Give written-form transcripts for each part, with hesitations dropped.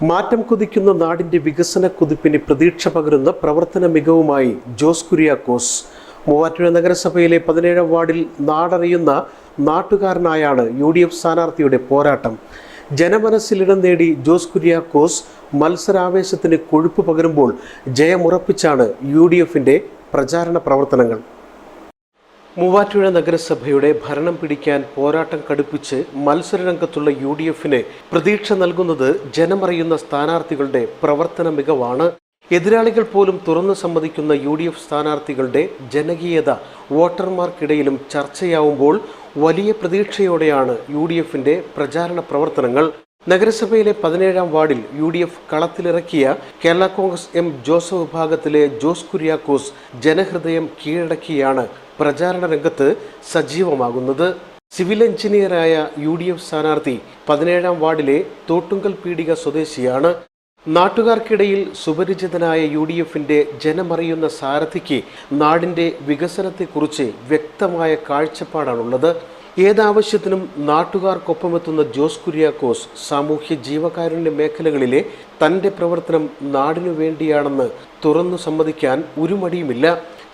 മാറ്റം കുതിക്കുന്ന നാടിന്റെ വികസന കുതിപ്പിന് പ്രതീക്ഷ പകരുന്ന പ്രവർത്തന മികവുമായി ജോസ് കുര്യാക്കോസ്. മൂവാറ്റുപുഴ നഗരസഭയിലെ 17ാം വാർഡിൽ നാടറിയുന്ന നാട്ടുകാരനായാണ് UDF സ്ഥാനാർത്ഥിയുടെ പോരാട്ടം. ജനമനസ്സിലിടം നേടി ജോസ് കുര്യാക്കോസ് മത്സരാവേശത്തിന് കൊഴുപ്പ് പകരുമ്പോൾ ജയമുറപ്പിച്ചാണ് UDFന്റെ പ്രചാരണ പ്രവർത്തനങ്ങൾ. മൂവാറ്റുപുഴ നഗരസഭയുടെ ഭരണം പിടിക്കാൻ പോരാട്ടം കടുപ്പിച്ച് മത്സരരംഗത്തുള്ള UDFന് പ്രതീക്ഷ നൽകുന്നത് ജനമറിയുന്ന സ്ഥാനാർത്ഥികളുടെ പ്രവർത്തന മികവാണ്. എതിരാളികൾ പോലും തുറന്നു സമ്മതിക്കുന്ന UDF സ്ഥാനാർത്ഥികളുടെ ജനകീയത വോട്ടർമാർക്കിടയിലും ചർച്ചയാവുമ്പോൾ വലിയ പ്രതീക്ഷയോടെയാണ് UDFന്റെ പ്രചാരണ പ്രവർത്തനങ്ങൾ. നഗരസഭയിലെ 17ാം വാർഡിൽ UDF കളത്തിലിറക്കിയ കേരള കോൺഗ്രസ് M ജോസഫ് വിഭാഗത്തിലെ ജോസ് കുര്യാക്കോസ് ജനഹൃദയം കീഴടക്കിയാണ് പ്രചാരണ രംഗത്ത് സജീവമാകുന്നത്. സിവിൽ എഞ്ചിനീയറായ UDF സ്ഥാനാർത്ഥി 17ാം വാർഡിലെ തോട്ടുങ്കൽ പീടിക സ്വദേശിയാണ്. നാട്ടുകാർക്കിടയിൽ സുപരിചിതനായ UDFന്റെ ജനമറിയുന്ന സാരഥിക്ക് നാടിന്റെ വികസനത്തെക്കുറിച്ച് വ്യക്തമായ കാഴ്ചപ്പാടാണുള്ളത്. ഏതാവശ്യത്തിനും നാട്ടുകാർക്കൊപ്പമെത്തുന്ന ജോസ് കുര്യാക്കോസ് സാമൂഹ്യ ജീവകാരുണ്യ മേഖലകളിലെ തൻ്റെ പ്രവർത്തനം നാടിനു വേണ്ടിയാണെന്ന് തുറന്നു സമ്മതിക്കാൻ ഒരു മടിയുമില്ല.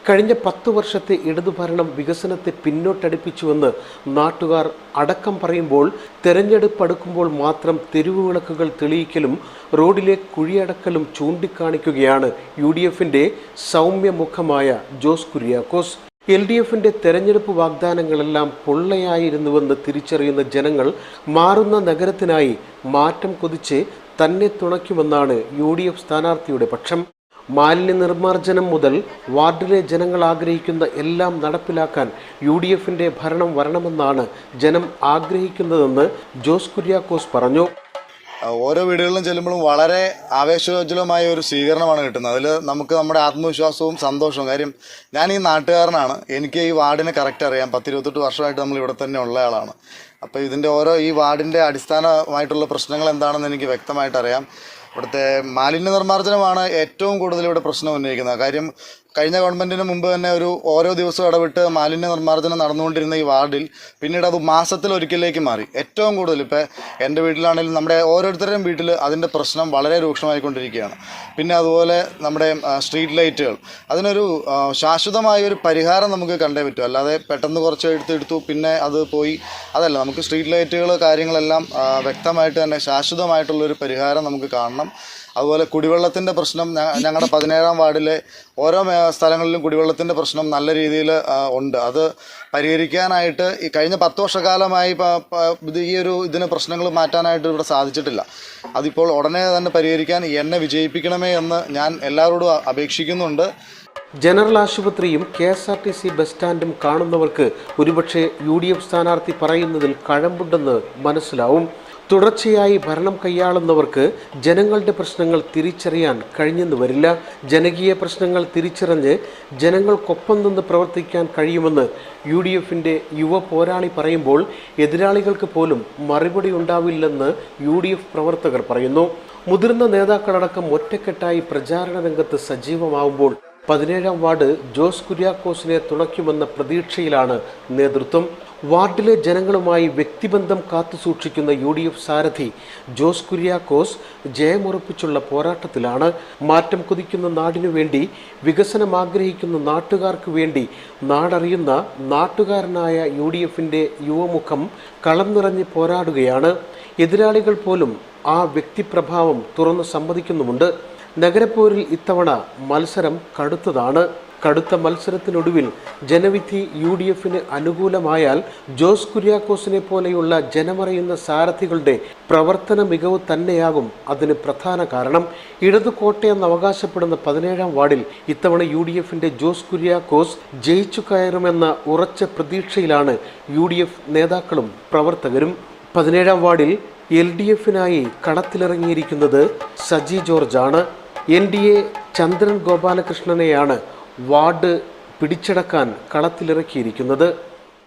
കഴിഞ്ഞ 10 വർഷത്തെ ഇടതുഭരണം വികസനത്തെ പിന്നോട്ടടിപ്പിച്ചുവെന്ന് നാട്ടുകാർ അടക്കം പറയുമ്പോൾ തെരഞ്ഞെടുപ്പ് അടുക്കുമ്പോൾ മാത്രം തെരുവുവിളക്കുകൾ തെളിയിക്കലും റോഡിലെ കുഴിയടക്കലും ചൂണ്ടിക്കാണിക്കുകയാണ് UDFന്റെ സൗമ്യമുഖമായ ജോസ് കുര്യാക്കോസ്. LDFന്റെ തെരഞ്ഞെടുപ്പ് വാഗ്ദാനങ്ങളെല്ലാം പൊള്ളയായിരുന്നുവെന്ന് തിരിച്ചറിയുന്ന ജനങ്ങൾ മാറുന്ന നഗരത്തിനായി മാറ്റം കൊതിച്ച് തന്നെ തുണയ്ക്കുമെന്നാണ് UDF സ്ഥാനാർത്ഥിയുടെ പക്ഷം. മാലിന്യ നിർമ്മാർജ്ജനം മുതൽ വാർഡിലെ ജനങ്ങൾ ആഗ്രഹിക്കുന്ന എല്ലാം നടപ്പിലാക്കാൻ UDFന്റെ ഭരണം വരണമെന്നാണ് ജനം ആഗ്രഹിക്കുന്നതെന്ന് ജോസ് കുര്യാക്കോസ് പറഞ്ഞു. ഓരോ വീടുകളിലും ചെല്ലുമ്പോഴും വളരെ ആവേശോജ്വലമായ ഒരു സ്വീകരണമാണ് കിട്ടുന്നത്. അതിൽ നമുക്ക് നമ്മുടെ ആത്മവിശ്വാസവും സന്തോഷവും. കാര്യം ഞാൻ ഈ നാട്ടുകാരനാണ്, എനിക്ക് ഈ വാർഡിനെ കറക്റ്റ് അറിയാം. 10-28 വർഷമായിട്ട് നമ്മൾ ഇവിടെ തന്നെ ഉള്ള ആളാണ്. അപ്പോൾ ഇതിൻ്റെ ഈ വാർഡിൻ്റെ അടിസ്ഥാനമായിട്ടുള്ള പ്രശ്നങ്ങൾ എന്താണെന്ന് എനിക്ക് വ്യക്തമായിട്ട് അറിയാം. ഇവിടുത്തെ മാലിന്യ നിർമ്മാർജ്ജനമാണ് ഏറ്റവും കൂടുതൽ ഇവിടെ പ്രശ്നം ഉന്നയിക്കുന്നത്. കാര്യം കഴിഞ്ഞ ഗവൺമെൻറ്റിന് മുമ്പ് തന്നെ ഓരോ ദിവസവും ഇടവിട്ട് മാലിന്യ നിർമ്മാർജ്ജനം നടന്നുകൊണ്ടിരുന്ന ഈ വാർഡിൽ പിന്നീട് അത് മാസത്തിൽ ഒരിക്കലേക്ക് മാറി. ഏറ്റവും കൂടുതൽ ഇപ്പോൾ എൻ്റെ വീട്ടിലാണെങ്കിലും നമ്മുടെ ഓരോരുത്തരുടെയും വീട്ടിൽ അതിൻ്റെ പ്രശ്നം വളരെ രൂക്ഷമായിക്കൊണ്ടിരിക്കുകയാണ്. പിന്നെ അതുപോലെ നമ്മുടെ സ്ട്രീറ്റ് ലൈറ്റുകൾ, അതിനൊരു ശാശ്വതമായ ഒരു പരിഹാരം നമുക്ക് കണ്ടേ പറ്റും. അല്ലാതെ പെട്ടെന്ന് കുറച്ച് എടുത്തു പിന്നെ അത് പോയി അതല്ല. നമുക്ക് സ്ട്രീറ്റ് ലൈറ്റുകൾ കാര്യങ്ങളെല്ലാം വ്യക്തമായിട്ട് തന്നെ ശാശ്വതമായിട്ടുള്ളൊരു പരിഹാരം നമുക്ക് കാണണം. അതുപോലെ കുടിവെള്ളത്തിൻ്റെ പ്രശ്നം ഞങ്ങളുടെ 17ാം വാർഡിലെ ഓരോ സ്ഥലങ്ങളിലും കുടിവെള്ളത്തിൻ്റെ പ്രശ്നം നല്ല രീതിയിൽ ഉണ്ട്. അത് പരിഹരിക്കാനായിട്ട് ഈ കഴിഞ്ഞ 10 വർഷക്കാലമായി ഇതിന് പ്രശ്നങ്ങൾ മാറ്റാനായിട്ട് ഇവിടെ സാധിച്ചിട്ടില്ല. അതിപ്പോൾ ഉടനെ തന്നെ പരിഹരിക്കാൻ എന്നെ വിജയിപ്പിക്കണമേ എന്ന് ഞാൻ എല്ലാവരോടും അപേക്ഷിക്കുന്നുണ്ട്. ജനറൽ ആശുപത്രിയും KSRTC ബസ് സ്റ്റാൻഡും കാണുന്നവർക്ക് ഒരുപക്ഷെ UDF സ്ഥാനാർത്ഥി പറയുന്നതിൽ കഴമ്പുണ്ടെന്ന് മനസ്സിലാവും. തുടർച്ചയായി ഭരണം കൈയാളുന്നവർക്ക് ജനങ്ങളുടെ പ്രശ്നങ്ങൾ തിരിച്ചറിയാൻ കഴിഞ്ഞെന്ന് വരില്ല. ജനകീയ പ്രശ്നങ്ങൾ തിരിച്ചറിഞ്ഞ് ജനങ്ങൾക്കൊപ്പം നിന്ന് പ്രവർത്തിക്കാൻ കഴിയുമെന്ന് UDFന്റെ യുവ പോരാളി പറയുമ്പോൾ എതിരാളികൾക്ക് പോലും മറുപടി ഉണ്ടാവില്ലെന്ന് UDF പ്രവർത്തകർ പറയുന്നു. മുതിർന്ന നേതാക്കളടക്കം ഒറ്റക്കെട്ടായി പ്രചാരണ രംഗത്ത് സജീവമാവുമ്പോൾ 17ാം വാർഡ് ജോസ് കുര്യാക്കോസിനെ തുണയ്ക്കുമെന്ന പ്രതീക്ഷയിലാണ് നേതൃത്വം. വാർഡിലെ ജനങ്ങളുമായി വ്യക്തിബന്ധം കാത്തുസൂക്ഷിക്കുന്ന UDF സാരഥി ജോസ് കുര്യാക്കോസ് ജയമുറപ്പിച്ചുള്ള പോരാട്ടത്തിലാണ്. മാറ്റം കുതിക്കുന്ന നാടിനു വേണ്ടി, വികസനം ആഗ്രഹിക്കുന്ന നാട്ടുകാർക്ക് വേണ്ടി നാടറിയുന്ന നാട്ടുകാരനായ UDFന്റെ യുവമുഖം കളം നിറഞ്ഞ് പോരാടുകയാണ്. എതിരാളികൾ പോലും ആ വ്യക്തിപ്രഭാവം തുറന്നു സമ്മതിക്കുന്നുമുണ്ട്. നഗരപ്പോരിൽ ഇത്തവണ മത്സരം കടുത്തതാണ്. കടുത്ത മത്സരത്തിനൊടുവിൽ ജനവിധി UDFന് അനുകൂലമായാൽ ജോസ് കുര്യാക്കോസിനെ പോലെയുള്ള ജനമറിയുന്ന സാരഥികളുടെ പ്രവർത്തന മികവ് തന്നെയാകും അതിന് പ്രധാന കാരണം. ഇടതു കോട്ടയെന്ന് അവകാശപ്പെടുന്ന 17ാം വാർഡിൽ ഇത്തവണ UDFന്റെ ജോസ് കുര്യാക്കോസ് ജയിച്ചു കയറുമെന്ന ഉറച്ച പ്രതീക്ഷയിലാണ് UDF നേതാക്കളും പ്രവർത്തകരും. 17ാം വാർഡിൽ LDFനായി കളത്തിലിറങ്ങിയിരിക്കുന്നത് സജി ജോർജാണ്. NDA ചന്ദ്രൻ ഗോപാലകൃഷ്ണനെയാണ് വാർഡ് പിടിച്ചടക്കാൻ കളത്തിലിറക്കിയിരിക്കുന്നത്.